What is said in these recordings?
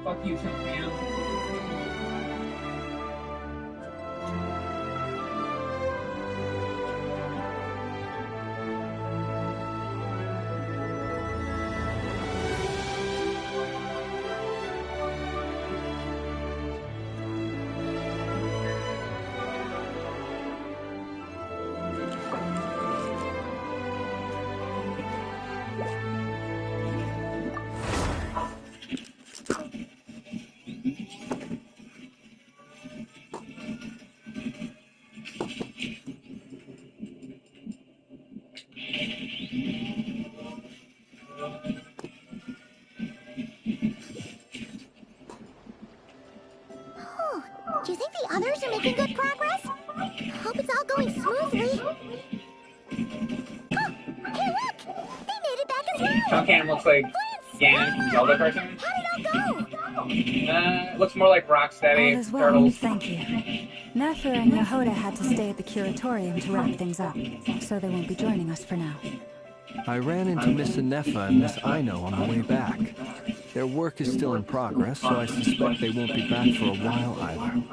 Fuck you, man. Do you think the others are making good progress? Hope it's all going smoothly. Oh, hey look! They made it back as well! Chunkan looks like Ganon from Zelda person. How did it all go? It looks more like Rocksteady. All is well, Turtles. thank you. Nefer and Yehoda had to stay at the Curatorium to wrap things up, so they won't be joining us for now. I ran into Miss Nefa and Miss Aino on the way back. Their work is still in progress, so I suspect they won't be back for a while either.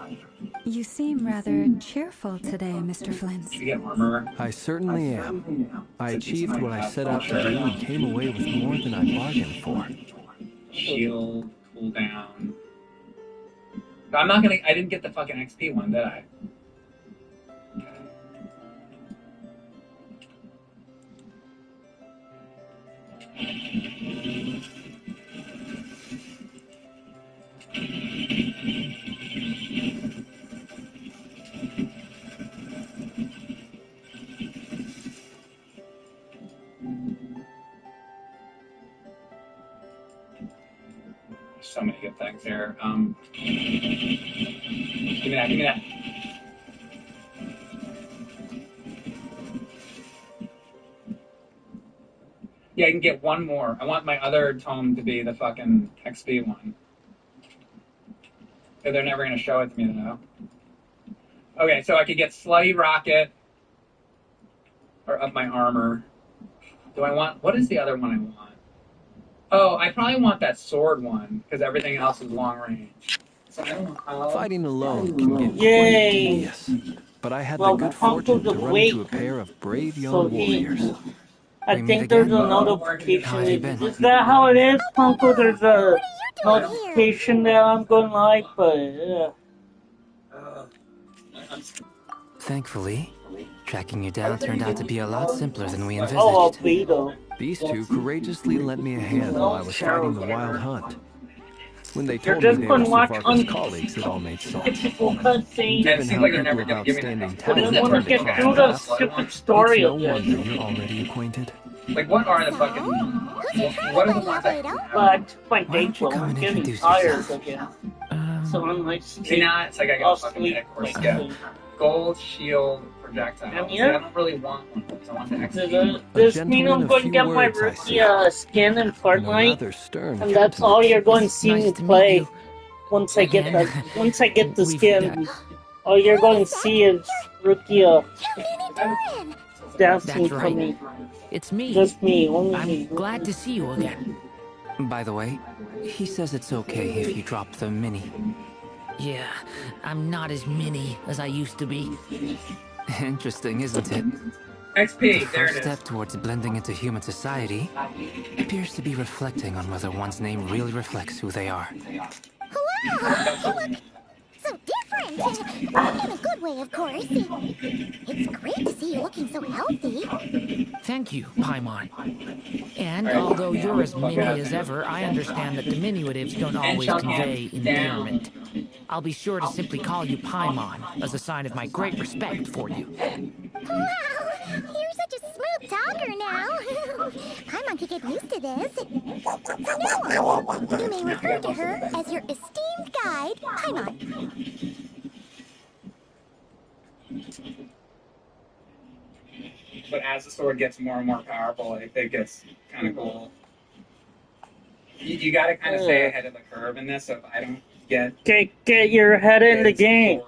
You seem rather cheerful today, Mr. Flint. Did you get armor? I certainly am. I achieved what I set out to do and came away with more than I bargained for. Shield, cooldown. I'm not gonna. I didn't get the fucking XP one, did I? So many good things here. Give me that, give me that. Yeah, I can get one more. I want my other tome to be the fucking XP one. But they're never going to show it to me, though. Okay, so I could get Slutty Rocket. Or up my armor. Do I want... What is the other one I want? Oh, I probably want that sword one, because everything else is long range. So I don't know how... Fighting alone can get Yay. tedious, but I had the good fortune to run into a pair of brave young warriors. I think there's a notification. Is that how it is, Punko? There's a notification that I'm going live, but yeah. Thankfully, tracking you down turned out to be a lot simpler than we envisaged. Oh, Albedo. These two courageously lent me a hand while I was fighting the wild hunt. When they told You're me just they were gonna watch Savarka's colleagues, it all made sense. Typical cutscene. Given how like they're people never of gonna give me that. outstanding I talent just want to tend to get cross through the paths, stupid story it's no of wonder this. you're already acquainted. Like, what are the fucking... What are the ones I... But my Why day don't you flow, come I'm and getting introduce tired yourself? again. So I'm like, See, now it's like I I'll got fucking sleep. hit course. Like, Yeah. Gold, shield, projectile. And See, yeah. I don't really want one of those. I want the XP. Does this mean I'm going to get my rookie skin in Fortnite? And that's all you're going to see me play once I get the skin. All you're going to see is rookie dancing for me. It's me. Just me, only I'm me. glad to see you again. By the way, he says it's okay if you drop the mini. Yeah, I'm not as mini as I used to be. Interesting, isn't it? XP, The there first it is. step towards blending into human society appears to be reflecting on whether one's name really reflects who they are. Wow! You look so different! In a good way, of course. It's great to see you looking so healthy. Thank you, Paimon. And although you're as mini as ever, I understand that diminutives don't always convey endearment. I'll be sure to simply call you Paimon as a sign of my great respect for you. Wow! You're such a smooth talker now. Paimon could get used to this. From now on, you may refer to her as your esteemed guide, Paimon. But as the sword gets more and more powerful, it gets kind of cool. You gotta kind of stay ahead of the curve in this, so if I don't Get your head in the game.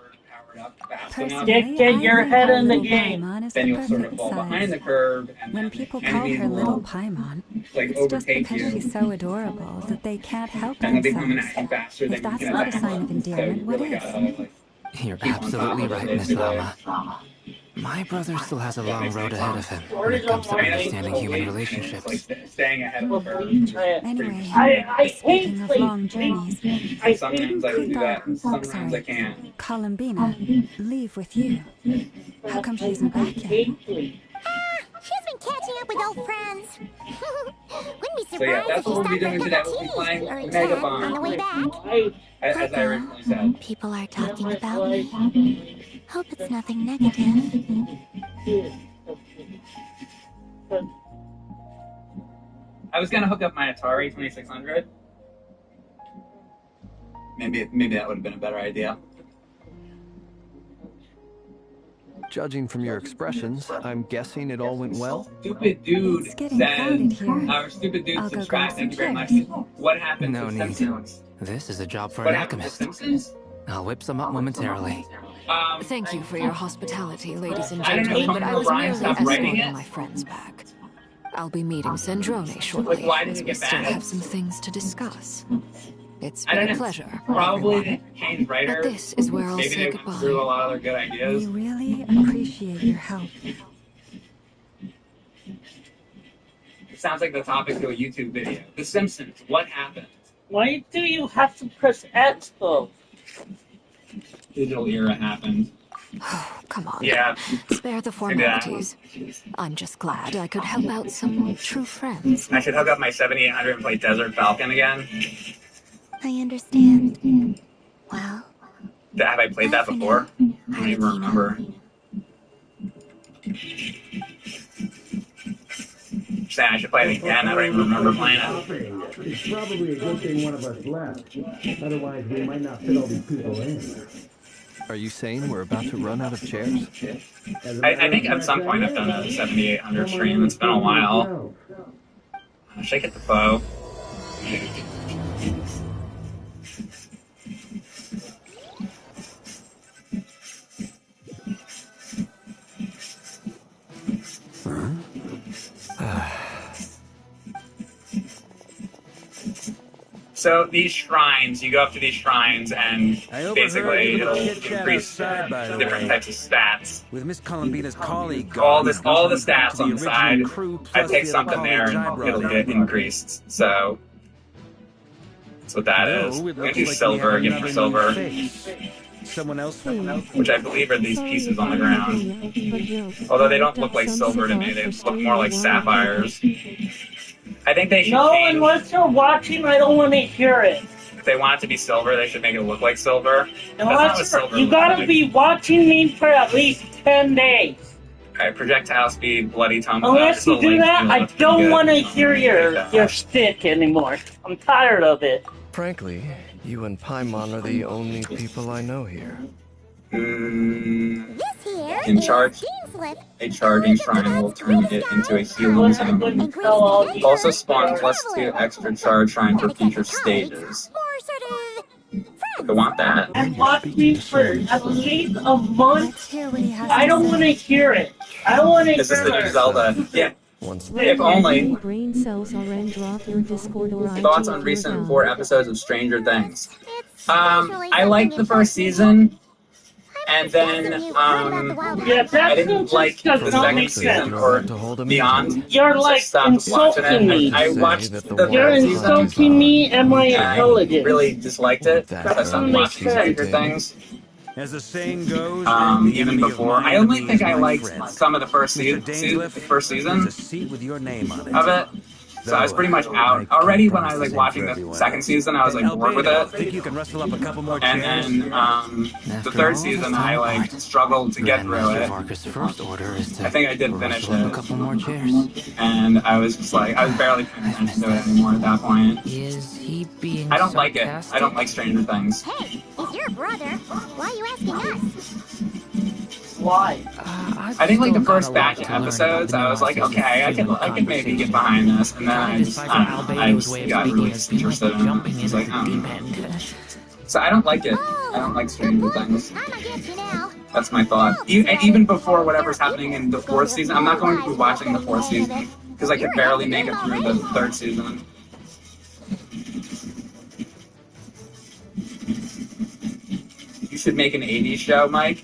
Get your head in the game. Then you'll sort of fall behind the curve. And when people call her Little Paimon, like It's just overtake because you, she's so adorable that they can't help and they'll be coming themselves. at you faster If than you that's can not a attack sign of them. So endearment, you what really is? gotta like You're keep on top absolutely of it, right, Miss basically. Alma. My brother still has a long makes road sense. ahead of him when it comes to I mean, that's understanding what human it's relationships. like staying ahead of Well, the curve. please try it. Anyway, I speaking hate of playing. long journeys, I Sometimes I hate do that, and sometimes I sorry, can't. Columbina, leave with you. How come she isn't back yet? She's been catching up with old friends. Wouldn't be So yeah, surprised if that's she what we'll be stopped for a doing cup today. of We'll be tea playing or a Mega chat on the way back. as I originally said. People are talking about me. Hope it's nothing negative. I was gonna hook up my Atari 2600. Maybe that would have been a better idea. Judging from your expressions, I'm guessing it all went well? Stupid dude It's getting crowded said, here. our stupid dude I'll go subscribed, grab thank you some very much. chairs. What happened No to need. Simpsons? This is a job for What an happened to alchemist. Simpsons? I'll whip some up momentarily. Thank you for your hospitality, ladies and I don't know, gentlemen, but I was Brian merely stopped writing escorting it? my friends back. I'll be meeting Sandrone shortly, Like, why did as it we get still bad? have some things to discuss. It's I been don't a know. pleasure, Probably everyone. they changed writers. But this is where I'll Maybe say they went goodbye. through a lot of their good We ideas. really appreciate your help. It sounds like the topic to a YouTube video. The Simpsons, what happened? Why do you have to press X though? Digital era happened. Oh, come on. Yeah. Spare the formalities. I'm just glad I could help out some true friends. I should hook up my 7800 and play Desert Falcon again. I understand. Well, Have I played that before? I don't even remember. Saying I should play it again. I don't even remember playing it. It's probably a good thing one of us left. Otherwise, we might not fit all these people in. Are you saying we're about to run out of chairs? I think at some point I've done a 7800 stream. It's been a while. Should I get the bow? So these shrines, you go up to these shrines and basically it'll increase different types of stats. With Miss Columbina's colleague, all the stats on the side. I take something there and it'll get increased. So that's what that is. I'm gonna do silver, give me silver. Someone else, which I believe are these pieces on the ground. Although they don't look like silver to me, they look more like sapphires. I think they should change. Unless you're watching, I don't want to hear it. If they want it to be silver, they should make it look like silver. You gotta be watching me for at least 10 days. Okay, projectile speed, bloody tongue. Unless you do that, I don't want to hear your stick anymore. I'm tired of it. Frankly, you and Paimon are the only people I know here. this here In is charge, Dean's Lip. a charging shrine will turn it into a healing zone. Also spawn plus 2 extra charge shrine for future stages. Or sort of I want that. And watch me for at least a month. I don't want to hear it. I don't want to hear it. This is the new Zelda. Yeah. If only. Brain cells are off your Discord or Thoughts on recent 4 episodes of Stranger Things? I liked the first season, and then I didn't like the second season or beyond. You're like insulting me. I watched the You're third season. insulting me and my intelligence. I really disliked it because I stopped watching Stranger Things. As the saying goes, even before. I only think I liked some of the first season with your name on it. of it. So I was pretty much out already when I was like watching the second season. I was like bored with it. Think you can rustle up a couple more And then the third season, I like struggled to get through it. I think I did finish it. And I was just like, I was barely paying attention to it anymore at that point. Is he being I don't like it. I don't like Stranger Things. Hey, he's your brother. Why are you asking us? Why? I think like the first batch of episodes, I was like, okay, I could maybe get behind this, and then I just got really disinterested in it. I was like, So I don't like it. I don't like Stranger Things. That's my thought. Even before whatever's happening in the 4th season, I'm not going to be watching the 4th season because I could barely make it through the third season. You should make an 80s show, Mike.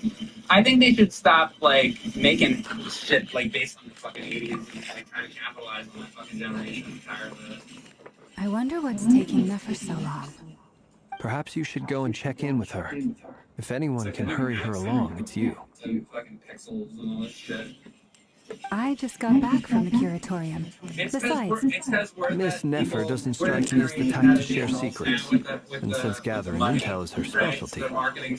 I think they should stop like making shit like based on the fucking 80s and like trying to capitalize on that fucking generation. I'm tired of it. I wonder what's taking Nefer so long. Perhaps you should go and check in with her. If anyone can hurry her along, it's you. Fucking pixels and all this shit. I just got back from the curatorium. Besides, Miss Nefer doesn't strike me as the type to share secrets, and since gathering intel is her specialty,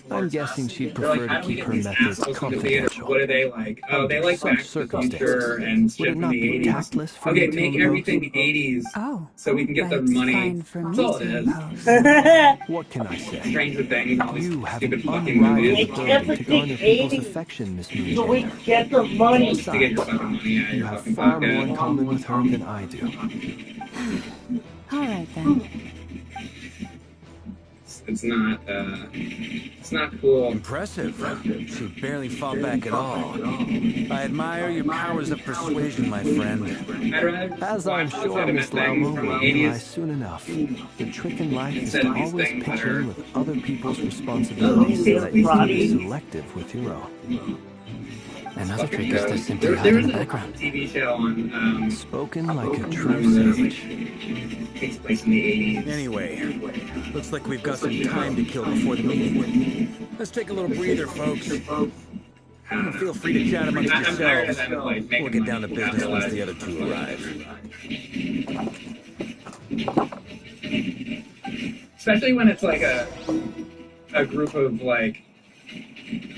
I'm guessing she'd prefer to keep her methods confidential. What do they like? Oh, they like Such circumstances, and would it not be tactless for okay, me to make impose? everything 80s so we can get the money. Fine for me That's all it to is. impose. What can I say? Stranger Things, all You these have stupid an fucking unrivaled movies. ability to garner people's affection, Miss Moonshine. So we get the money. Just to get your fucking money out of You your have fucking far pocket. more in common with her than I do. All right then. It's not cool. Impressive. She barely fought back at all. I admire your powers of persuasion, my friend. As I'm sure Miss Laumo will realize soon enough, the trick in life is to always pitch in with other people's responsibilities so that you can be selective with your own. Another trick is to simply hide in the background. TV show on Spoken like a true sage. Takes place in the 80s. Anyway, looks like we've got some time to kill before the meeting. Let's take a little breather, folks. Feel free to chat amongst yourselves. We'll get down to business once the other two arrive. Especially when it's like a group of like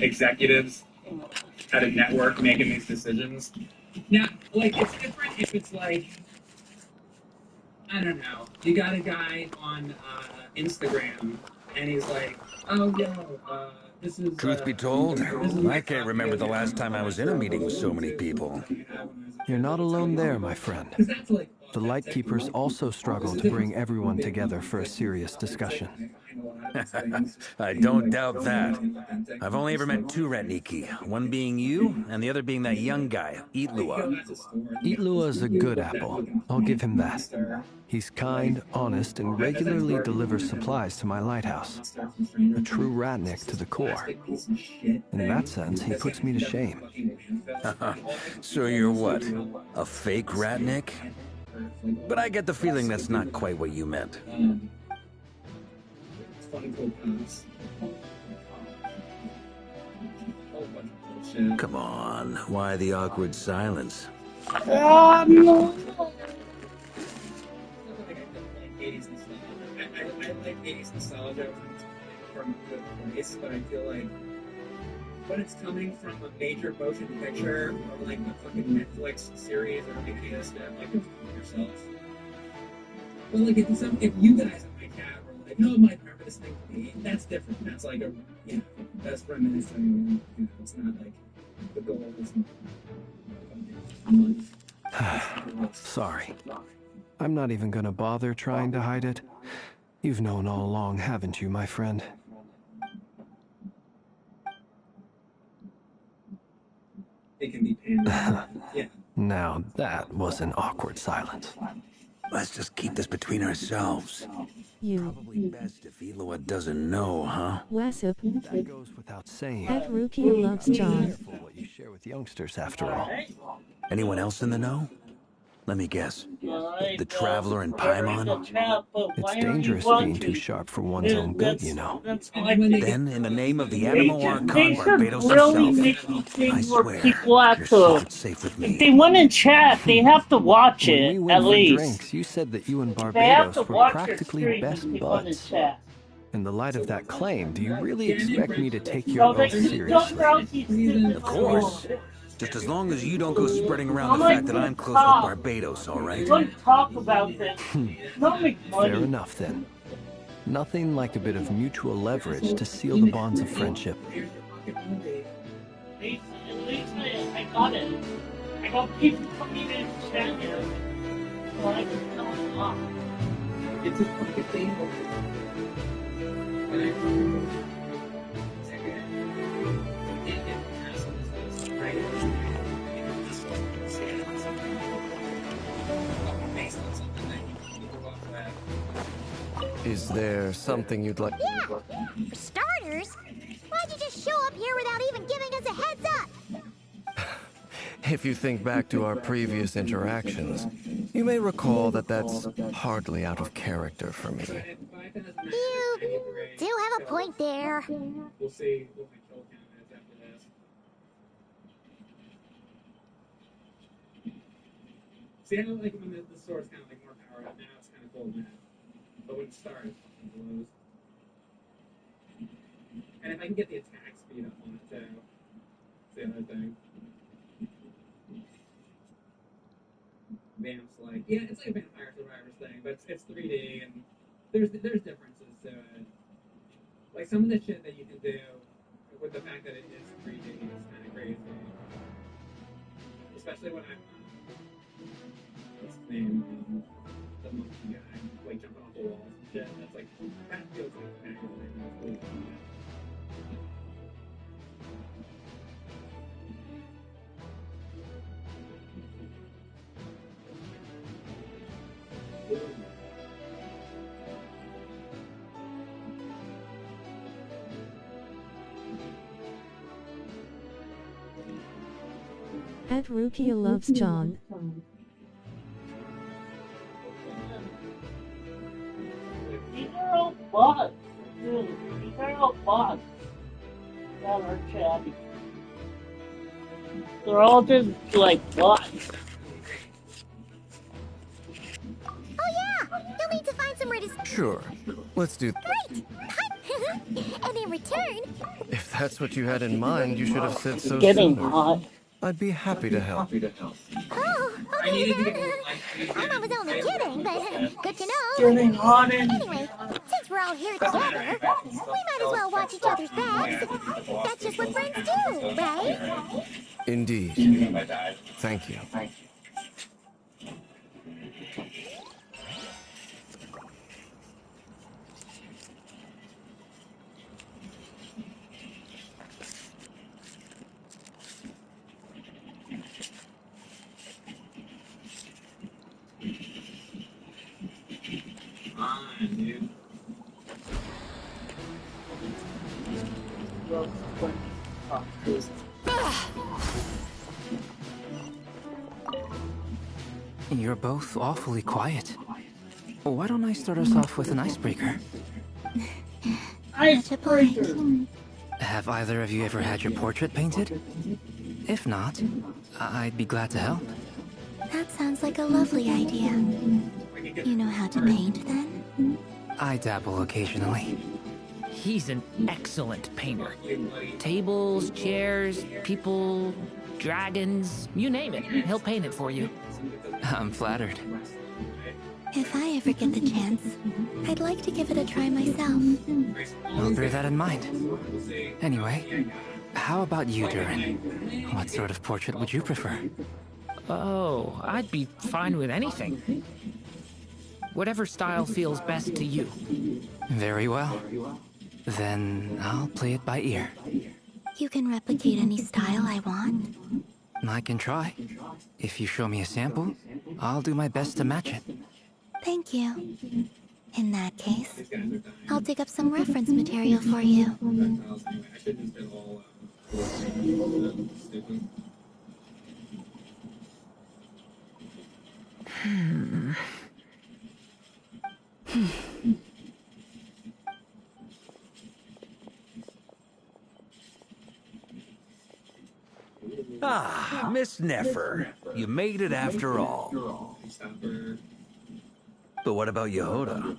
executives at a network making these decisions. Now, like, it's different if it's like, I don't know, you got a guy on Instagram and he's like, oh, yo, this is... Truth be told, I can't remember the last time I was in a meeting with so many people. You're not alone there, my friend. The Lightkeepers also struggle to bring everyone together for a serious discussion. I don't doubt that. I've only ever met two Ratniki, one being you, and the other being that young guy, Eatlua. Eatlua's a good apple. I'll give him that. He's kind, honest, and regularly delivers supplies to my lighthouse. A true Ratnik to the core. In that sense, he puts me to shame. So you're what? A fake Ratnik? But I get the feeling that's not quite what you meant. Come on, why the awkward silence? No. I like 80s nostalgia from a good place, but I feel like when it's coming from a major motion picture or like a fucking Netflix series or like any of this stuff, like yourself. But like if you guys in my chat were like, no, Mike, remember this thing for me? That's different. That's like a that's reminiscing. It's not like the goal is money. Sorry. I'm not even gonna bother trying to hide it. You've known all along, haven't you, my friend? It can be pandemic. Yeah. Now that was an awkward silence. Let's just keep this between ourselves. Probably best if Eloa doesn't know, huh? Wassip. That goes without saying. That Rukia loves John. Careful what you share with youngsters, after all. Anyone else in the know? Let me guess. The Traveler and Paimon? It's dangerous being too sharp for one's own good, you know. Then, in the name of the Animo Archon Barbados himself, I swear, your secret's safe with me. If they want to chat, they have to watch When it, we went at for least. drinks, you said that you and They have Barbados to were watch your practically stream best if they want to buds. chat. In the light of that claim, do you really expect me to take your oath seriously? Of course. Just as long as you don't go spreading around the fact that I'm close with Barbados, all right? Don't talk about this. Don't make money. Fair enough, then. Nothing like a bit of mutual leverage to seal the bonds of friendship. I got it. I got people coming in chat here. So I can tell them off. It's a fucking thing. Is there something you'd like? Yeah, for starters, why'd you just show up here without even giving us a heads up? If you think back to our previous interactions, you may recall that that's hardly out of character for me. You do have a point there. We'll see what my kill count is after this. See, I don't like when the sword's kind of like more powered up. Now it's kind of cool now. But when it starts, it blows. And if I can get the attack speed up on it too, that's the other thing. Vamp's like, yeah, it's like a Vampire Survivors thing, but it's 3D and there's differences to it. Like some of the shit that you can do with the fact that it is 3D is kind of crazy. Especially when I'm what's his name? The monkey guy, like jumping off the walls and shit. That's like that feels like cool. At Rukia loves John. These are all bots. Dude, these are all bots. Down our chat. They're all just like bots. Oh yeah, you'll need to find somewhere to... Sure, let's do... Great! And in return... If that's what you had in mind, you should have said so Getting sooner. hot. I'd be happy to help. Oh, okay then. I was only kidding, but good to know. Getting hot in... Anyway, since we're all here together, we might as well watch each other's backs. That's just what friends do, right? Indeed. Thank you. Dude. You're both awfully quiet. Why don't I start us off with an icebreaker? Icebreaker! Have either of you ever had your portrait painted? If not, I'd be glad to help. That sounds like a lovely idea. You know how to paint, then? I dabble occasionally. He's an excellent painter. Tables, chairs, people, dragons, you name it. He'll paint it for you. I'm flattered. If I ever get the chance, I'd like to give it a try myself. I'll bear that in mind. Anyway, how about you, Durin? What sort of portrait would you prefer? Oh, I'd be fine with anything. Whatever style feels best to you. Very well. Then I'll play it by ear. You can replicate any style I want. I can try. If you show me a sample, I'll do my best to match it. Thank you. In that case, I'll dig up some reference material for you. Ah, Miss Nefer. You made it after all. But what about Yehoda?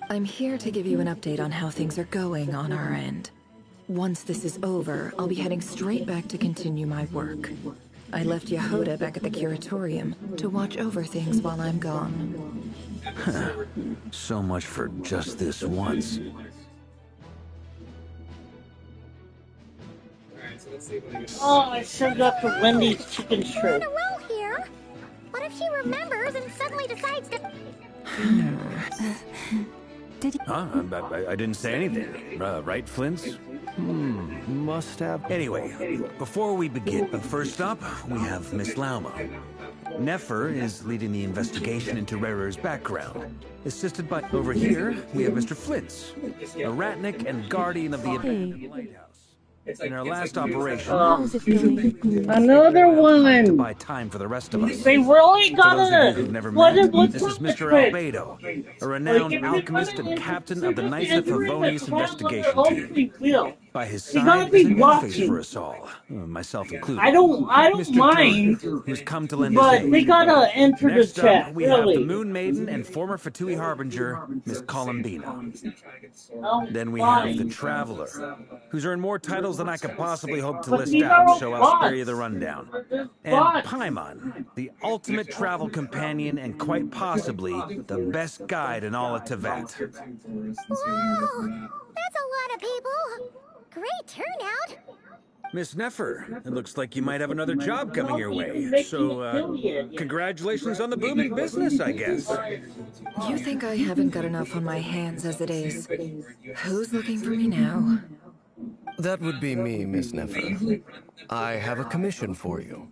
I'm here to give you an update on how things are going on our end. Once this is over, I'll be heading straight back to continue my work. I left Yehoda back at the curatorium to watch over things while I'm gone. So much for just this once. Oh, I sure got the Wendy's chicken strip. In a row here. What if she remembers and suddenly decides to... I didn't say anything. Right, Flint's? Must have. Anyway, before we begin, first up, we have Miss Lauma. Nefer is leading the investigation into Rarer's background. Assisted by... Over here, we have Mr. Flitz, a Ratnik and guardian of the abandoned lighthouse. In our last operation, How's it going? Another one! To buy time for the rest of us. They really For those of you gotta... who've never met, this is Mr. trick? Albedo, a renowned alchemist and captain of the Knights of Favonius investigation team. By his side is a new face for us all, myself included. I don't Mr. mind, Durr, who's come to lend his but aid. they gotta enter Next the chat, up, we have the really. Moon Maiden and former Fatui Harbinger, Miss Columbina. Oh, Then we have the Traveler, who's earned more titles than I could possibly hope to list these out, are so all I'll spare you bots. the rundown. And bots. Paimon, the ultimate travel companion and quite possibly the best guide in all of Teyvat. Whoa! That's a lot of people! Great turnout! Miss Nefer, it looks like you might have another job coming your way. So, congratulations on the booming business, I guess. You think I haven't got enough on my hands as it is? Who's looking for me now? That would be me, Miss Nefer. I have a commission for you.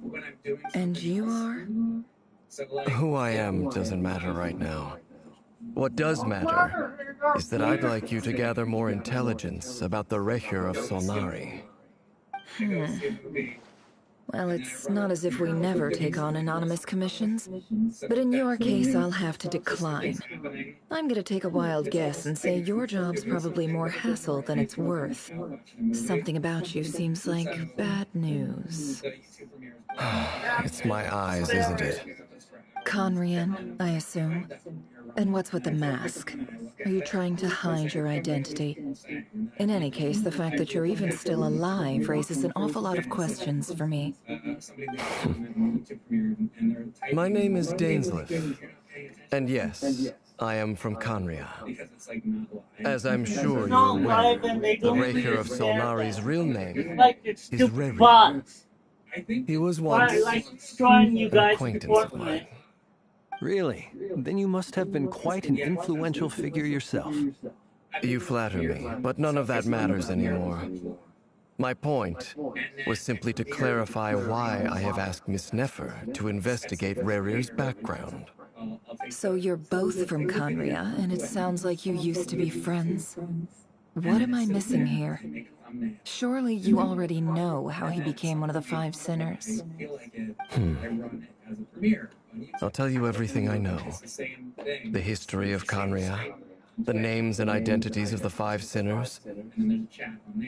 And you are? Who I am doesn't matter right now. What does matter is that I'd like you to gather more intelligence about the Recher of Solnari. Well, it's not as if we never take on anonymous commissions, but in your case, I'll have to decline. I'm gonna take a wild guess and say your job's probably more hassle than it's worth. Something about you seems like bad news. It's my eyes, isn't it? Conrian, I assume. And what's with the mask? Are you trying to hide your identity? In any case, the fact that you're even still alive raises an awful lot of questions for me. My name is Dainsleif. And yes, I am from Conria. As I'm sure you're aware, the Recher of Solnari's real name is Reri. He was once an acquaintance of mine. Really? Then you must have been quite an influential figure yourself. You flatter me, but none of that matters anymore. My point was simply to clarify why I have asked Miss Nefer to investigate Rerir's background. So you're both from Conria, and it sounds like you used to be friends. What am I missing here? Surely you already know how he became one of the Five Sinners. I'll tell you everything I know. The history of Conria, the names and identities of the Five Sinners.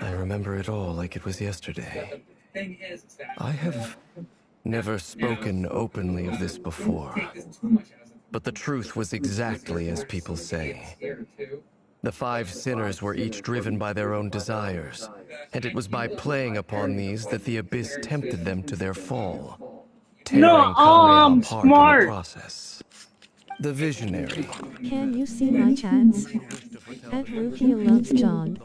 I remember it all like it was yesterday. I have never spoken openly of this before, but the truth was exactly as people say. The Five Sinners were each driven by their own desires, and it was by playing upon these that the Abyss tempted them to their fall, tearing Conria apart in the process. The Visionary. Can you see my chats? Ed Rukia loves John.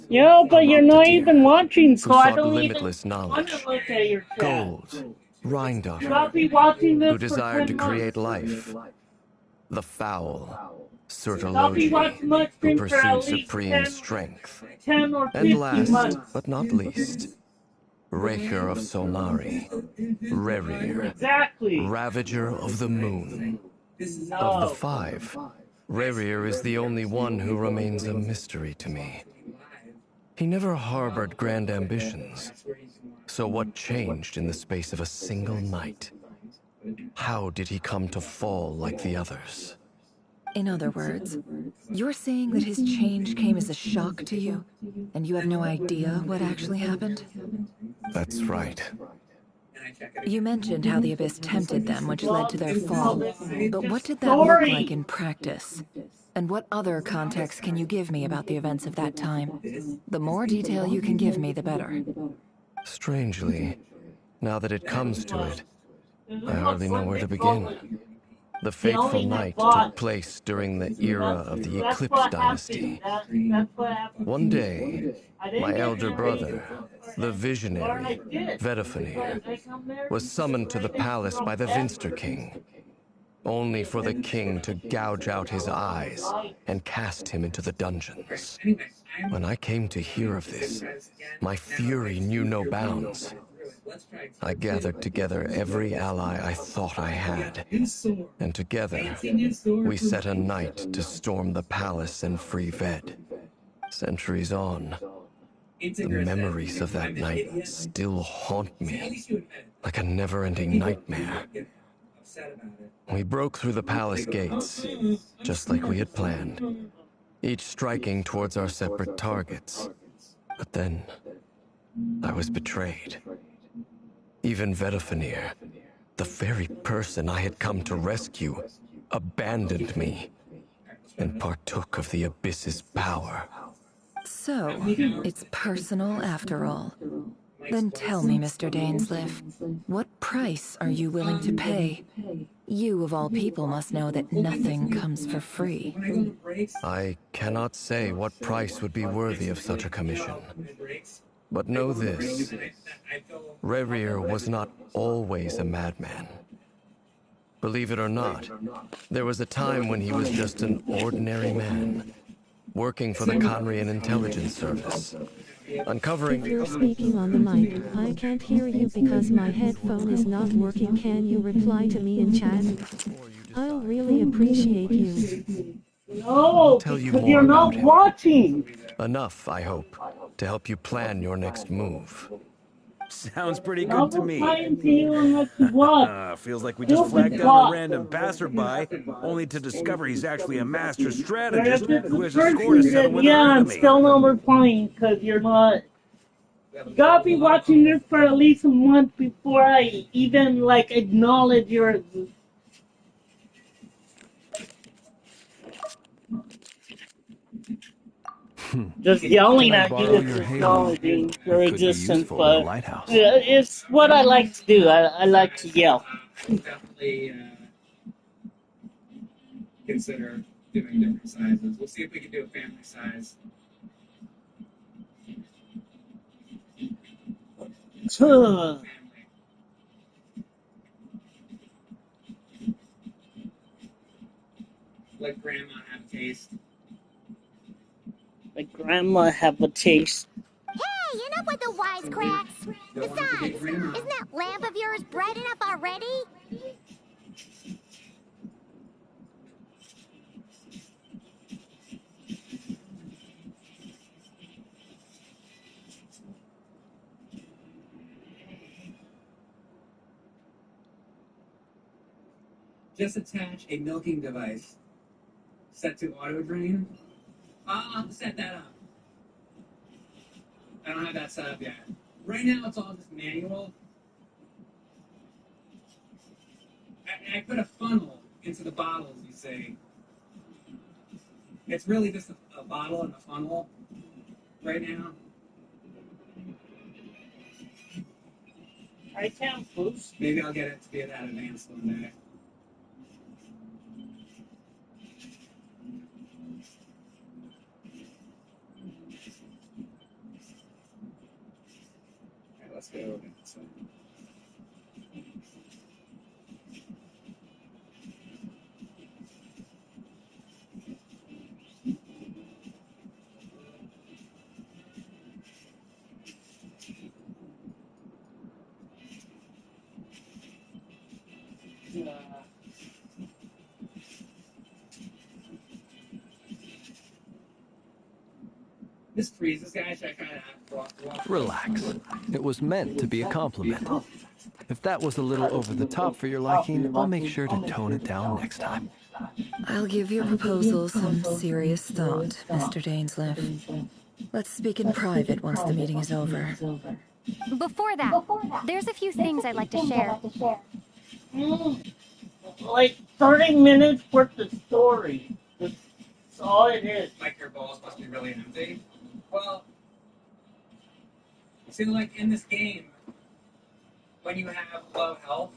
Yeah, but you're not even watching, so I don't limitless even knowledge, want to look at your chat. gold, Rhindaughter, I'll be watching this who desired to for 10 create months. life. The Foul, I'll be watching my Sertology, who stream for at pursued least supreme 10 strength. 10 or 15 And last, months. but not least, Recher of Solnari, Rerir, Exactly. Ravager of the Moon. Of the five, Rerir is the only one who remains a mystery to me. He never harbored grand ambitions. So what changed in the space of a single night? How did he come to fall like the others? In other words, you're saying that his change came as a shock to you, and you have no idea what actually happened? That's right. You mentioned how the Abyss tempted them, which led to their fall. But what did that look like in practice? And what other context can you give me about the events of that time? The more detail you can give me, the better. Strangely, now that it comes to it, I hardly know where to begin. The fateful night took place during the era of the Eclipse Dynasty. One day, my elder brother, the Visionary, Vedifenir, was summoned to the palace by the Vinster King, only for the king to gouge out his eyes and cast him into the dungeons. When I came to hear of this, my fury knew no bounds. I gathered together every ally I thought I had, and together we set a night to storm the palace and free Ved. Centuries on, the memories of that night still haunt me, like a never-ending nightmare. We broke through the palace gates, just like we had planned, each striking towards our separate targets. But then, I was betrayed. Even Vedafenir, the very person I had come to rescue, abandoned me and partook of the Abyss's power. So, it's personal after all. Then tell me, Mr. Dainsleif, what price are you willing to pay? You, of all people, must know that nothing comes for free. I cannot say what price would be worthy of such a commission. But know this, Rerir was not always a madman. Believe it or not, there was a time when he was just an ordinary man, working for the Conrian Intelligence Service, uncovering... If you're speaking on the mic, I can't hear you because my headphone is not working. Can you reply to me in chat? I'll really appreciate you. No, because you're not watching. Enough, I hope, to help you plan your next move. Sounds pretty good to me. Feels like we just flagged down a random passerby, only to discover he's actually a master strategist who has a score to settle with our I'm enemy. still not replying because you're not. You gotta be watching this for at least a month before I even, like, acknowledge your... Just yelling at you is acknowledging your existence, but it's what I like to do. I like to yell. Definitely consider doing different sizes. We'll see if we can do a family size. Let grandma have a taste. Let grandma have a taste. Hey, enough with the wisecracks. Besides, isn't that lamp of yours bright enough already? Just attach a milking device set to auto drain. I'll have to set that up. I don't have that set up yet. Right now it's all just manual. I put a funnel into the bottles, you see. It's really just a bottle and a funnel right now. I can't boost. Maybe I'll get it to be that advanced one day. Alright, let's go. So. This freezes, guys. Should I kind of relax. It was meant to be a compliment. If that was a little over the top for your liking, I'll make sure to tone it down next time. I'll give your proposal some serious thought, Mr. Dainsleif. Let's speak in private once the meeting is over. Before that, there's a few things I'd like to share. Like 30 minutes worth of story. That's all it is. Like your balls must be really empty. Well, see, like in this game, when you have low health,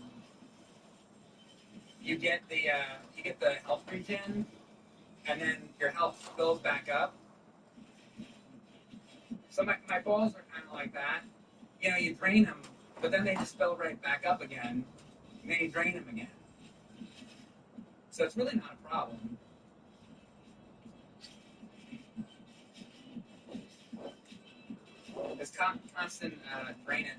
you get the health regen, and then your health fills back up. So my balls are kind of like that. You know, you drain them, but then they just fill right back up again, and then you drain them again. So it's really not a problem. It's constant drainage.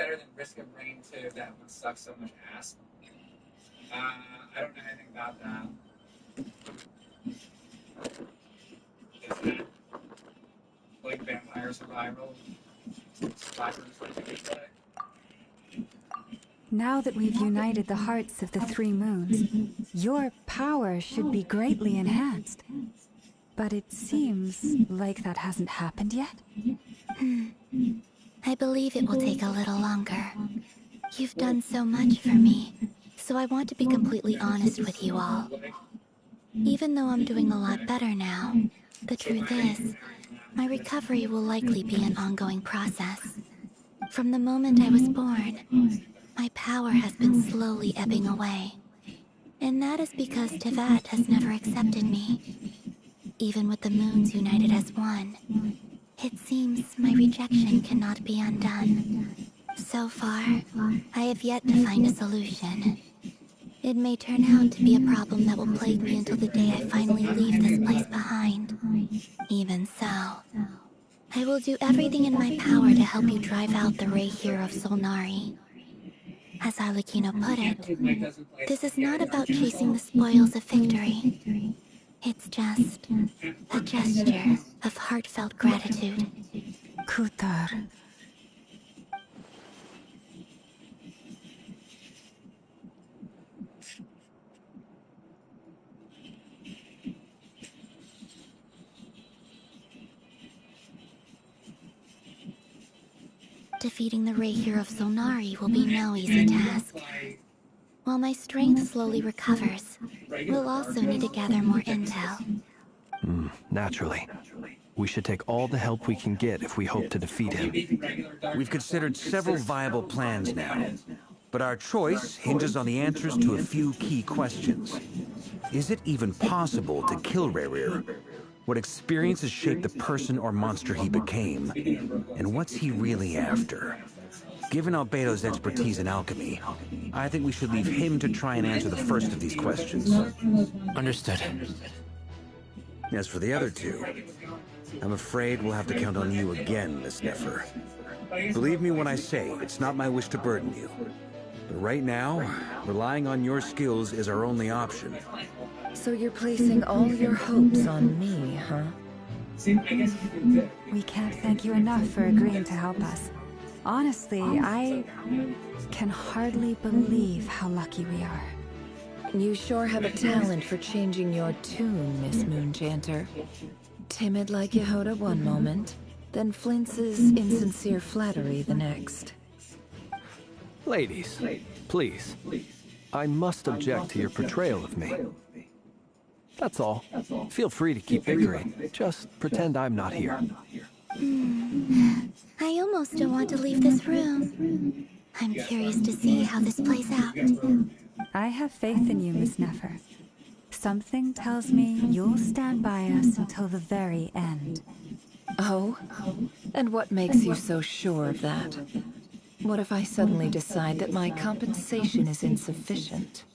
better than Risk of Rain 2. That one sucks so much ass. I don't know anything about that. Is that like Vampire Survival? Now that we've united the hearts of the three moons, your power should be greatly enhanced. But it seems like that hasn't happened yet. I believe it will take a little longer. You've done so much for me, so I want to be completely honest with you all. Even though I'm doing a lot better now, the truth is, my recovery will likely be an ongoing process. From the moment I was born, my power has been slowly ebbing away. And that is because Tevat has never accepted me. Even with the moons united as one, it seems my rejection cannot be undone. So far, I have yet to find a solution. It may turn out to be a problem that will plague me until the day I finally leave this place behind. Even so, I will do everything in my power to help you drive out the Ray here of Solnari. As Arlecchino put it, this is not about chasing the spoils of victory. It's just a gesture of heartfelt gratitude. Kutar. Defeating the Ray here of Solnari will be no easy task. While my strength slowly recovers, we'll also need to gather more intel. Naturally. We should take all the help we can get if we hope to defeat him. We've considered several viable plans now, but our choice hinges on the answers to a few key questions. Is it even possible to kill Rerir? What experiences shaped the person or monster he became? And what's he really after? Given Albedo's expertise in alchemy, I think we should leave him to try and answer the first of these questions. Understood. As for the other two, I'm afraid we'll have to count on you again, Miss Nefer. Believe me when I say it's not my wish to burden you. But right now, relying on your skills is our only option. So you're placing all your hopes on me, huh? We can't thank you enough for agreeing to help us. Honestly, I can hardly believe how lucky we are. You sure have a talent for changing your tune, Miss Moonchanter. Timid like Yehoda one moment, then flinches insincere flattery the next. Ladies, please. I must object to your portrayal of me. That's all. Feel free to keep bickering. Just pretend I'm not here. I almost don't want to leave this room. I'm curious to see how this plays out. I have faith in you, Miss Nefer. Something tells me you'll stand by us until the very end. Oh? And what makes you so sure of that? What if I suddenly decide that my compensation is insufficient?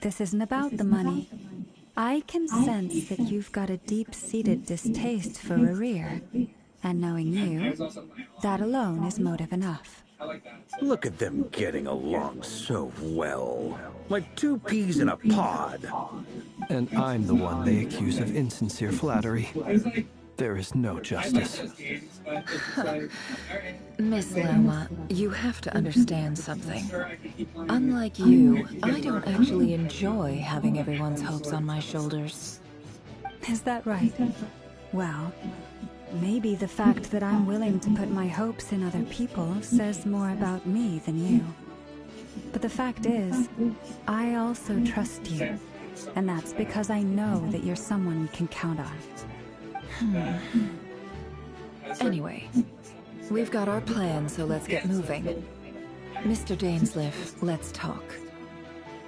This isn't about the money. I can sense that you've got a deep-seated distaste for Rerir. And knowing you, that alone is motive enough. Look at them getting along so well. Like two peas in a pod. And I'm the one they accuse of insincere flattery. There is no justice. Miss Lama, you have to understand something. Unlike you, I don't actually enjoy having everyone's hopes on my shoulders. Is that right? Well, maybe the fact that I'm willing to put my hopes in other people says more about me than you. But the fact is, I also trust you. And that's because I know that you're someone we can count on. Anyway, we've got our plan, so let's get moving. Mr. Dainsliff, let's talk.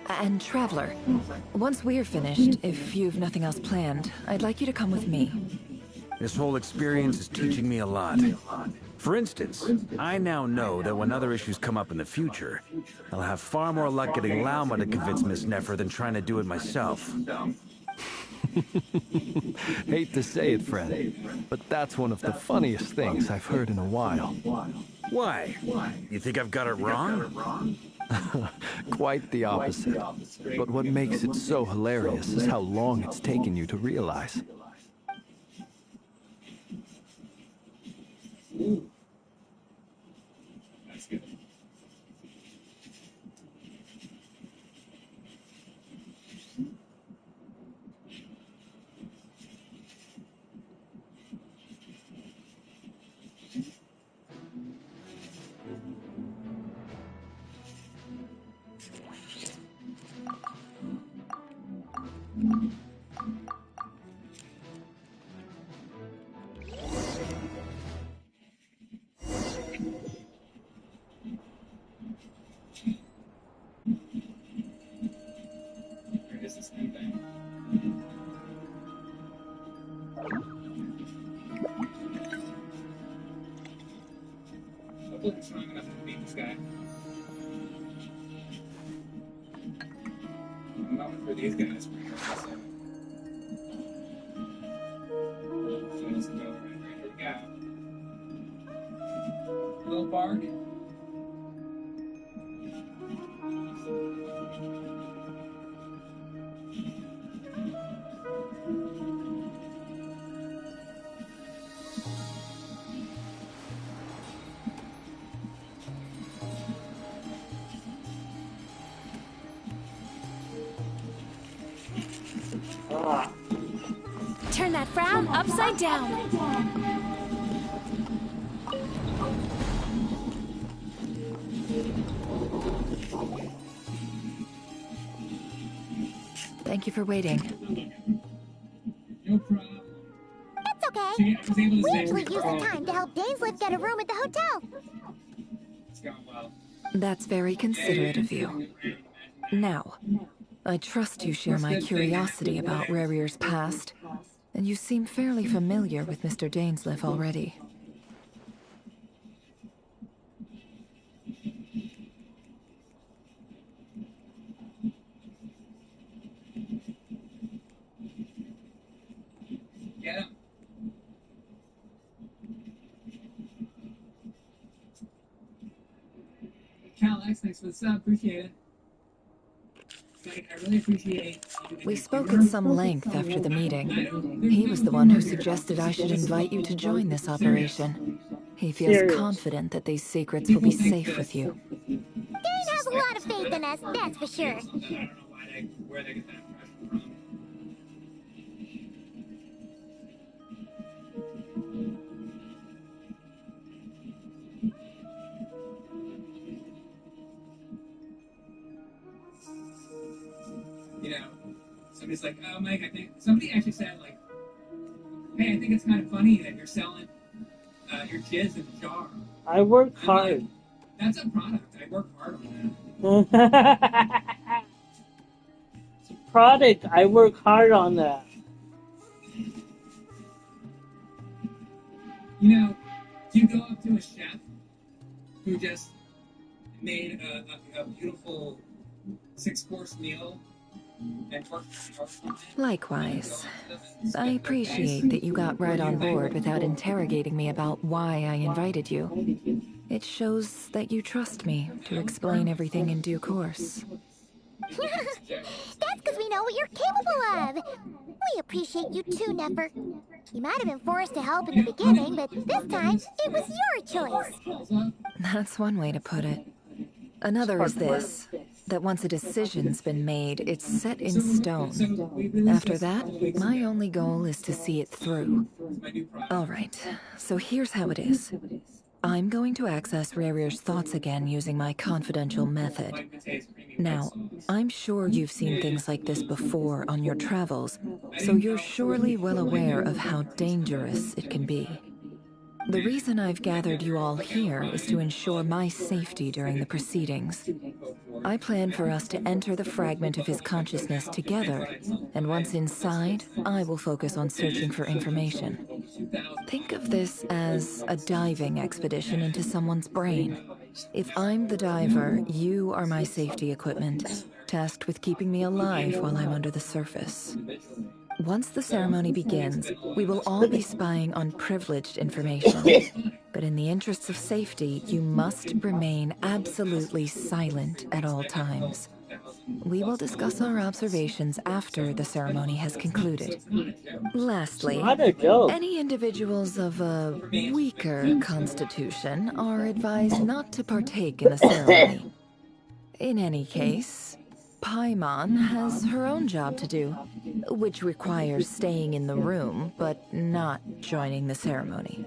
And Traveler, once we're finished, if you've nothing else planned, I'd like you to come with me. This whole experience is teaching me a lot. For instance, I now know that when other issues come up in the future, I'll have far more luck getting Lauma to convince Miss Nefer than trying to do it myself. Hate to say it, Fred, but that's one of the funniest things I've heard in a while. Why? You think I've got it wrong? Quite the opposite. But what makes it so hilarious is how long it's taken you to realize. That's good. Where is this thing? Hopefully I'm strong enough to beat this guy. I'm going for these guys. So let's go. Right, here we go. Little bark. Turn that frown upside down. Thank you for waiting. No problem. That's okay. See, I was able to We say usually use the time to help Dainsliff get a room at the hotel. it's going well. That's very considerate of you. Now, I trust you share my curiosity about Rarier's past, and you seem fairly familiar with Mr. Dainsliff already. Yeah. Cal X, thanks for the sub. Appreciate it. I really appreciate you. We spoke at some length after the meeting. He was the one who suggested I should invite you to join this operation. He feels confident that these secrets will be safe with you. Dane has a lot of faith in us, that's for sure. I don't know where they get that impression from. You know, somebody's like, oh, Mike, I think somebody actually said, like, hey, I think it's kind of funny that you're selling your jizz in a jar. I work hard. Like, that's a product. I work hard on that. It's a product. I work hard on that. You know, do you go up to a chef who just made a beautiful 6-course meal and worked on it? Likewise. I appreciate that you got right on board without interrogating me about why I invited you. It shows that you trust me to explain everything in due course. That's because we know what you're capable of. We appreciate you too, Neffer. You might have been forced to help in the beginning, but this time, it was your choice. That's one way to put it. Another is this, that once a decision's been made, it's set in stone. After that, my only goal is to see it through. All right, so here's how it is. I'm going to access Rarier's thoughts again using my confidential method. Now, I'm sure you've seen things like this before on your travels, so you're surely well aware of how dangerous it can be. The reason I've gathered you all here is to ensure my safety during the proceedings. I plan for us to enter the fragment of his consciousness together, and once inside, I will focus on searching for information. Think of this as a diving expedition into someone's brain. If I'm the diver, you are my safety equipment, tasked with keeping me alive while I'm under the surface. Once the ceremony begins, we will all be spying on privileged information. But in the interests of safety, you must remain absolutely silent at all times. We will discuss our observations after the ceremony has concluded. Lastly, any individuals of a weaker constitution are advised not to partake in the ceremony. In any case, Paimon has her own job to do, which requires staying in the room, but not joining the ceremony.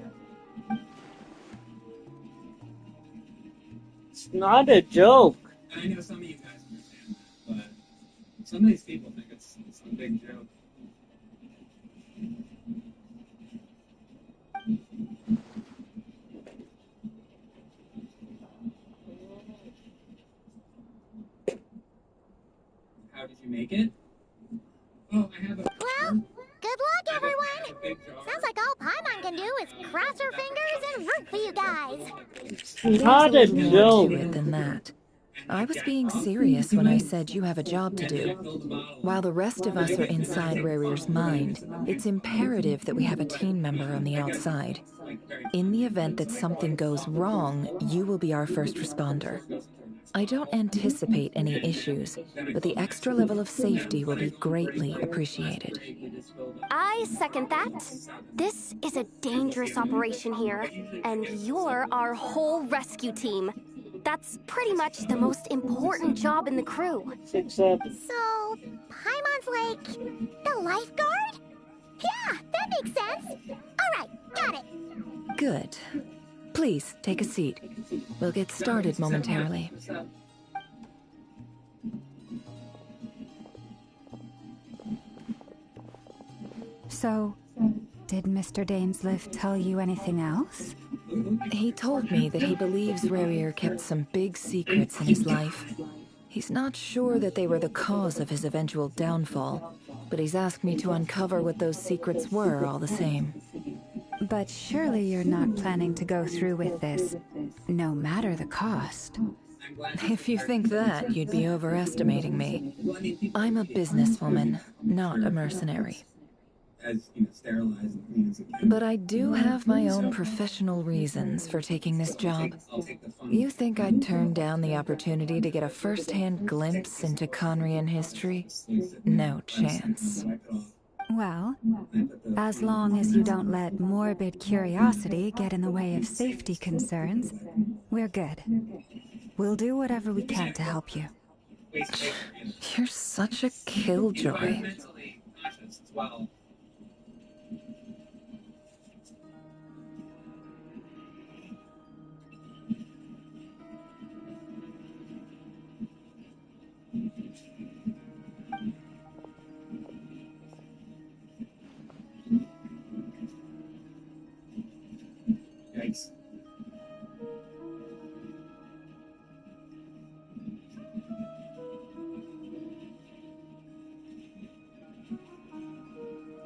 It's not a joke. I know some of you guys understand that, but some of these people think it's a big joke. How did you make it? Oh, I have a... Well, good luck, everyone! Sounds like all Paimon can do is cross her fingers and root for you guys. There's a little more to it than that. I was being serious when I said you have a job to do. While the rest of us are inside Rarir's mind, it's imperative that we have a team member on the outside. In the event that something goes wrong, you will be our first responder. I don't anticipate any issues, but the extra level of safety will be greatly appreciated. I second that. This is a dangerous operation here, and you're our whole rescue team. That's pretty much the most important job in the crew. So, Paimon's like the lifeguard? Yeah, that makes sense. All right, got it. Good. Please, take a seat. We'll get started momentarily. So, did Mr. Dainsliff tell you anything else? He told me that he believes Rarir kept some big secrets in his life. He's not sure that they were the cause of his eventual downfall, but he's asked me to uncover what those secrets were all the same. But surely you're not planning to go through with this, no matter the cost. If you think that, you'd be overestimating me. I'm a businesswoman, not a mercenary. But I do have my own professional reasons for taking this job. You think I'd turn down the opportunity to get a first-hand glimpse into Conrian history? No chance. Well, as long as you don't let morbid curiosity get in the way of safety concerns, we're good. We'll do whatever we can to help you. You're such a killjoy. Yikes.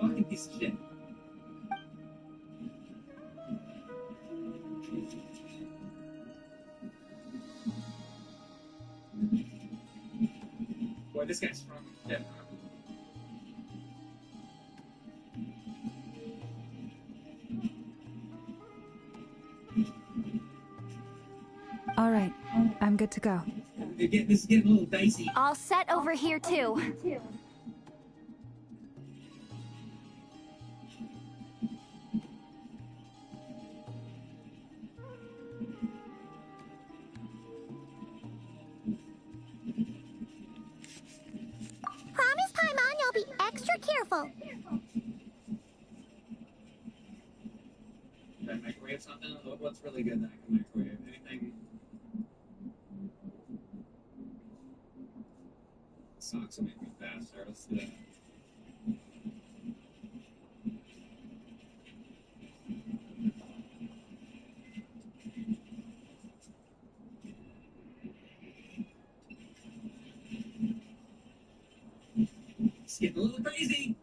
Fucking piece of shit. Boy, this guy's strong as shit. All right, I'm good to go. This is getting a little dicey. All set over here, too. Promise, Paimon, you'll be extra careful. Did I microwave something? What's really good that I can microwave? Anything? Socks will make me faster. Let's do that. It's getting a little crazy.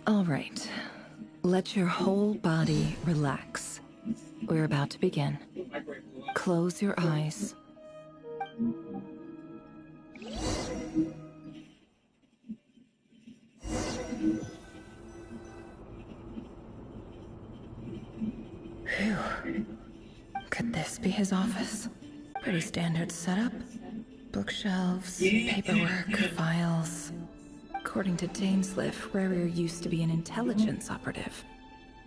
All right. Let your whole body relax. We're about to begin. Close your eyes. Phew. Could this be his office? Pretty standard setup. Bookshelves, paperwork, files. According to Dainsliff, Rarier used to be an intelligence operative.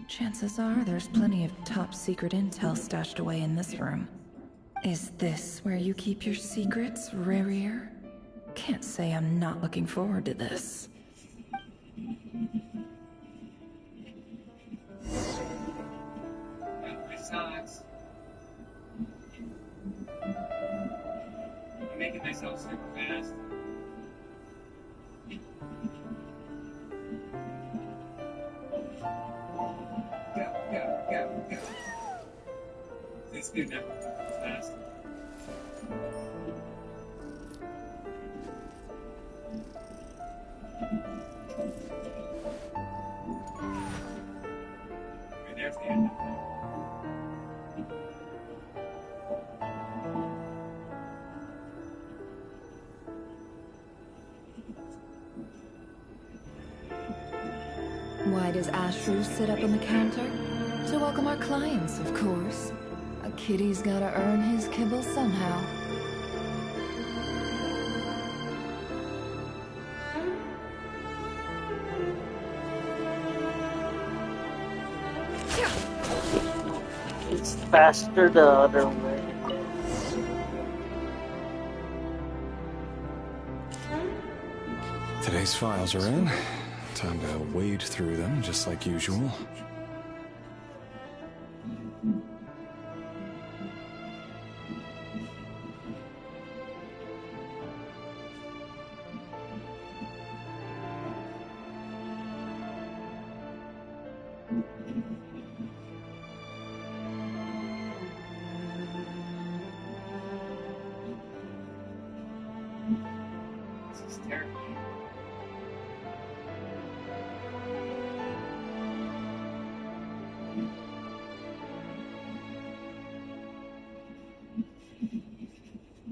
Chances are there's plenty of top secret intel stashed away in this room. Is this where you keep your secrets, Rarier? Can't say I'm not looking forward to this. My socks. I'm making myself super fast. Go. This dude never moves fast. Right, there's the end. Why does Ashru sit up on the counter? To welcome our clients, of course. A kitty's gotta earn his kibble somehow. It's faster the other way. Today's files are in. Time to wade through them, just like usual. This is terrifying.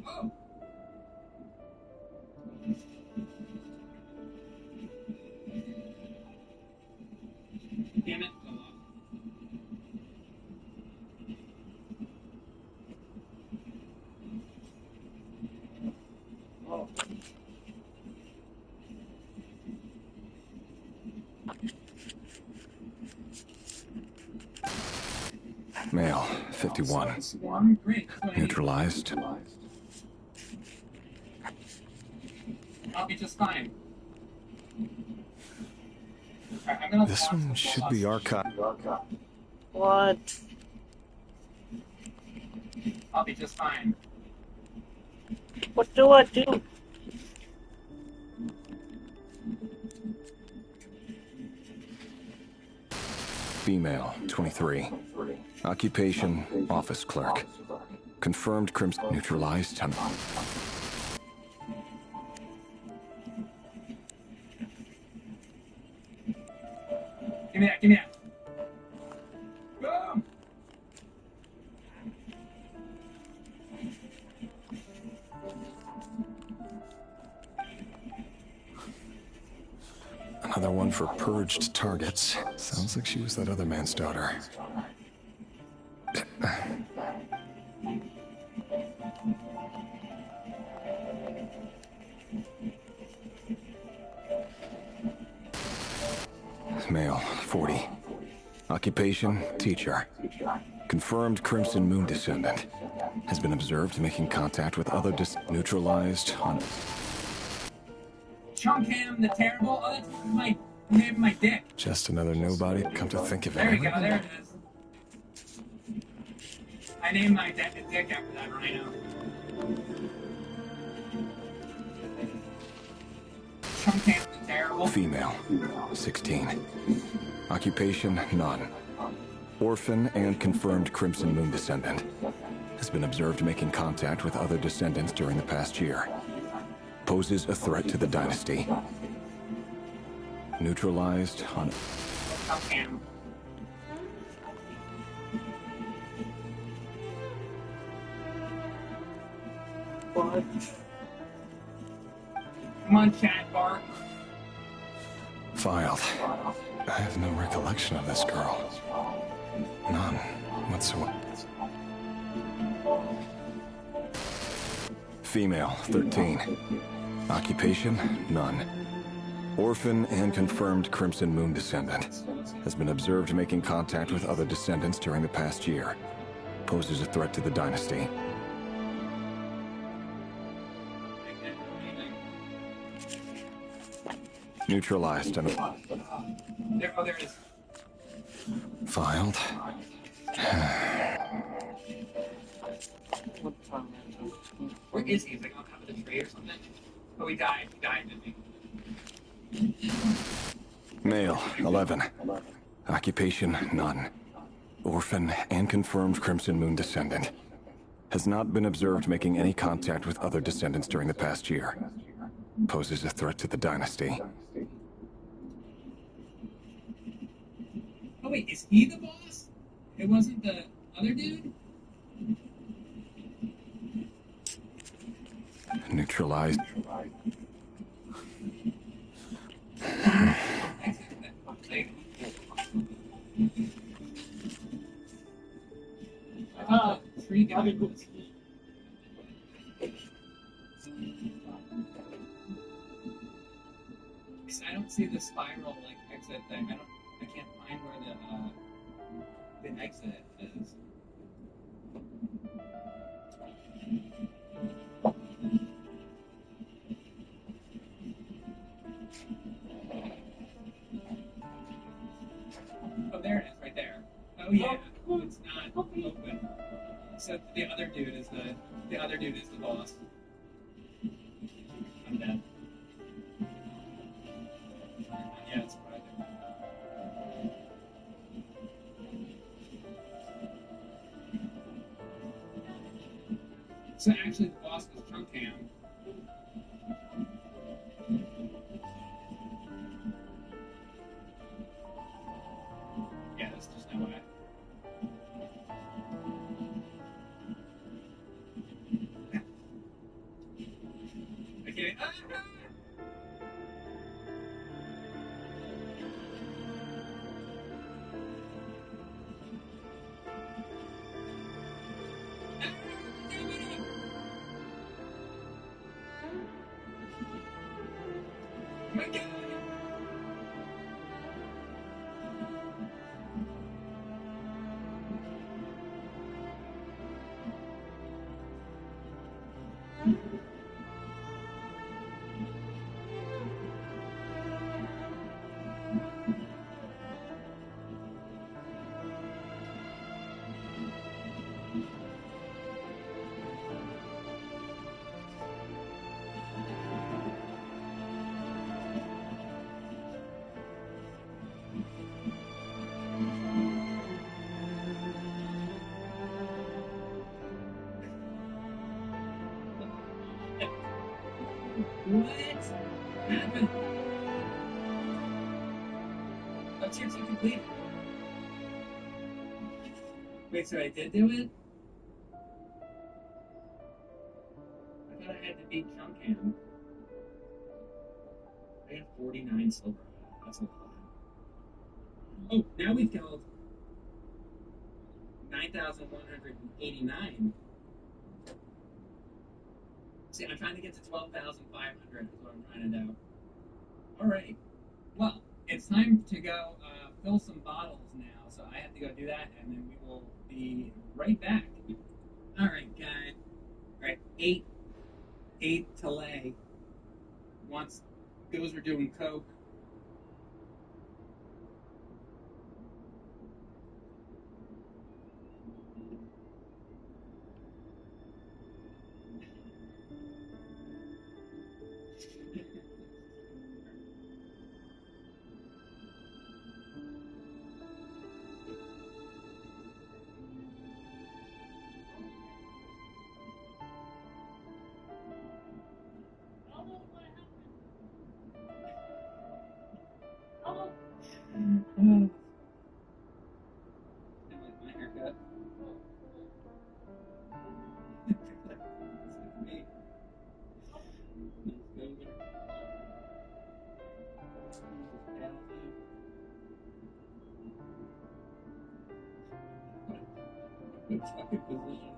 Oh! Damn it. Oh. Male, 51. Neutralized. I'll be just fine. This one should be archived. What? I'll be just fine. What do I do? Female, 23. Occupation, office clerk. Confirmed crimson. Neutralized. Give me that. Boom! Another one for purged targets. Sounds like she was that other man's daughter. Male, 40. Occupation, teacher. Confirmed Crimson Moon descendant. Has been observed making contact with other neutralized on... Chunkham the Terrible? Oh, that's my name of my dick. Just another nobody, come to think of it. There we go, there it is. I named my dick after that rhino. Chunkham the Terrible. Female, 16. Occupation, none. Orphan and confirmed Crimson Moon descendant. Has been observed making contact with other descendants during the past year. Poses a threat to the dynasty. Neutralized on... Come on, chat bar. Filed. I have no recollection of this girl. None whatsoever. Female, 13. Occupation, none. Orphan and confirmed Crimson Moon descendant. Has been observed making contact with other descendants during the past year. Poses a threat to the dynasty. Neutralized and... There, oh, there it is. Filed. Where is he? Is he like on top of the tree or something? Oh, he died. He died, didn't he? Male, 11. Occupation, none. Orphan and confirmed Crimson Moon descendant. Has not been observed making any contact with other descendants during the past year. Poses a threat to the dynasty. Oh wait, is he the boss? It wasn't the other dude? Neutralized. Tree guy. I don't see the spiral like exit thing. I can't find where the exit is. Oh, there it is, right there. Oh yeah, it's not open. So the other dude is the boss. I'm dead. Yeah, it's right there. So actually, the boss was Truncam. Yeah, that's just no way. Okay. My God. What happened? Let's hear some complete. Wait, so I did do it? I thought I had to beat Truncam. I got 49 silver. That's a lot. Oh, now we've killed 9,189. See, I'm trying to get to 12,500 is what I'm trying to do. All right. Well, it's time to go fill some bottles now, so I have to go do that, and then we will be right back. All right, guys. All right, eight to lay. Once those are doing coke. fucking position.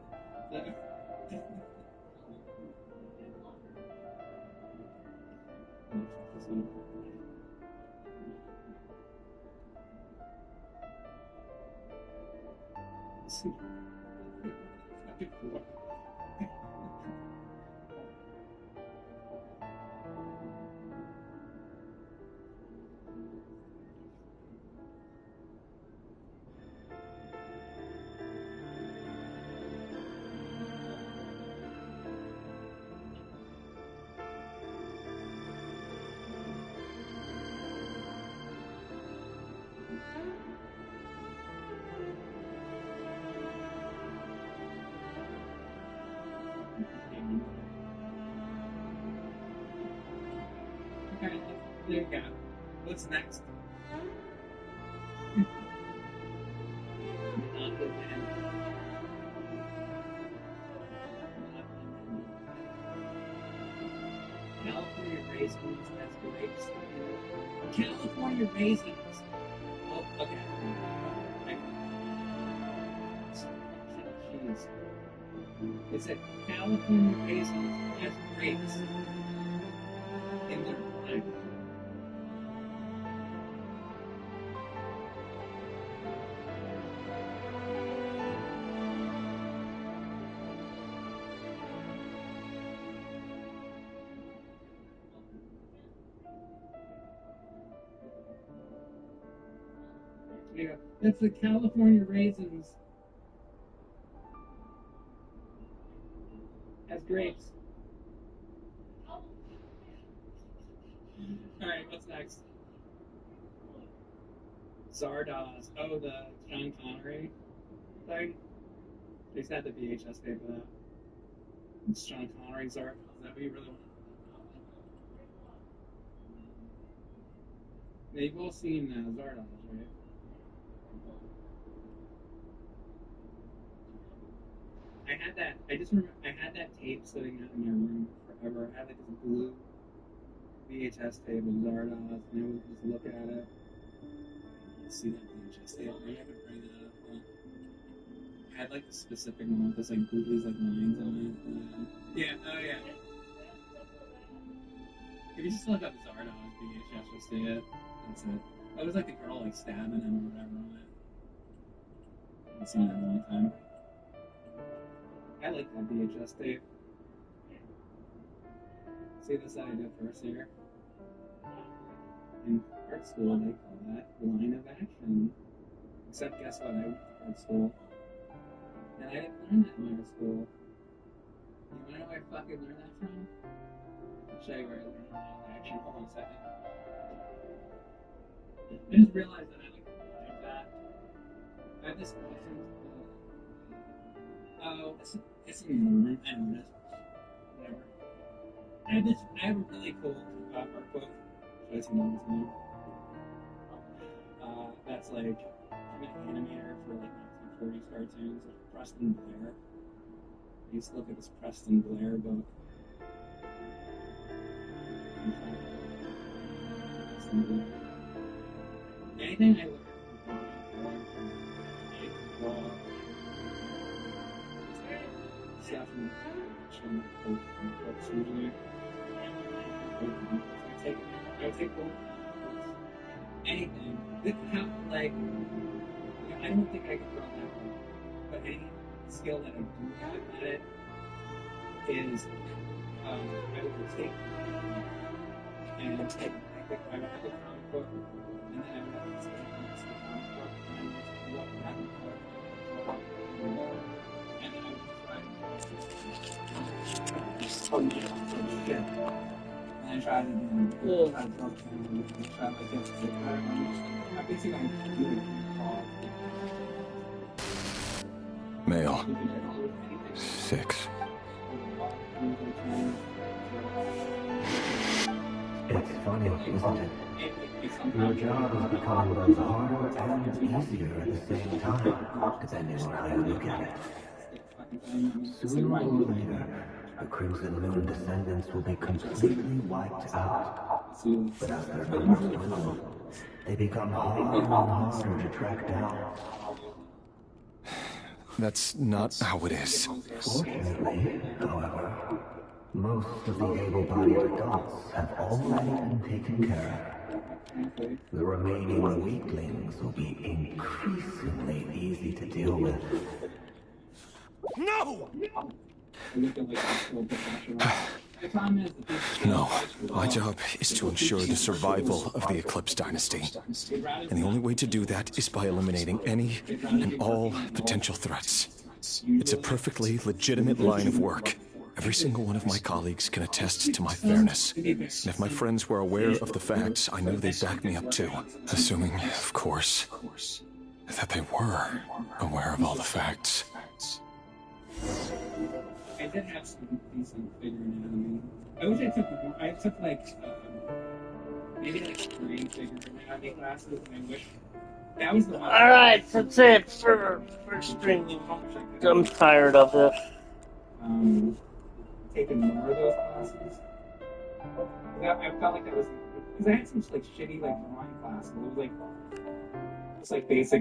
Okay, there you go. What's next? California raisins as grapes. California raisins. Oh, okay. Cheese. It said California raisins as grapes in their prime. Yeah, that's the California raisins as grapes. Alright, what's next? Zardoz. Oh, the Sean Connery thing? They just had the VHS tape of that. It's Sean Connery, Zardoz. Is that what you really want? Yeah, you've all seen Zardoz, right? I just remember, I had that tape sitting out in my room forever. I had like this blue VHS tape of Zardoz, and I would just look at it. See that VHS tape? Maybe I could bring it up. I had like a specific one with this like these like lines on it. Yeah, oh yeah. If you just look up Zardoz VHS, you'll see it. That's it. That was like the girl like stabbing him or whatever on it. I haven't seen it in a long time. I like that VHS tape. See, this that I did first year. In art school, they call that line of action. Except, guess what? I went to art school. And I didn't learn that in art school. You wanna know where I fucking learned that from? I'll show you where I learned line of action. Hold on a second. I just realized that I like that. I have this person. Oh, it's in the room. I know this. Whatever. I have a really cool art book. Should I see this one? That's like from an animator for like 1940s cartoons, like Preston Blair. I used to look at this Preston Blair book. Anything I learned from stuff from books usually. I take both anything. Like, I don't think I can draw that well, but any skill that I do have at it is, I would take and I would have a comic book, and then I would have to say next to the comic book, and I would just look at the book, and then I would try to and I try to, try to talk to him, and try to like get the I basically I'm doing Male. 6. It's funny, isn't it? Your job is becoming both harder and easier at the same time, depending on how you look at it. Sooner or later, the Crimson Moon descendants will be completely wiped out. But as their numbers dwindle, they become harder and harder to track down. That's not how it is. Fortunately, however, most of the able-bodied adults have already been taken care of. The remaining weaklings will be increasingly easy to deal with. No! No, my job is to ensure the survival of the Eclipse Dynasty. And the only way to do that is by eliminating any and all potential threats. It's a perfectly legitimate line of work. Every single one of my colleagues can attest to my fairness. And if my friends were aware of the facts, I know they'd back me up too. Assuming, of course, that they were aware of all the facts. I did have some decent figuring anatomy. I wish I took more. I took maybe 3 figure anatomy classes, and I wish that was the one. Alright, that's it for streaming. I'm tired of this. Taking more of those classes. I felt like that was because I had some shitty drawing classes. It was basic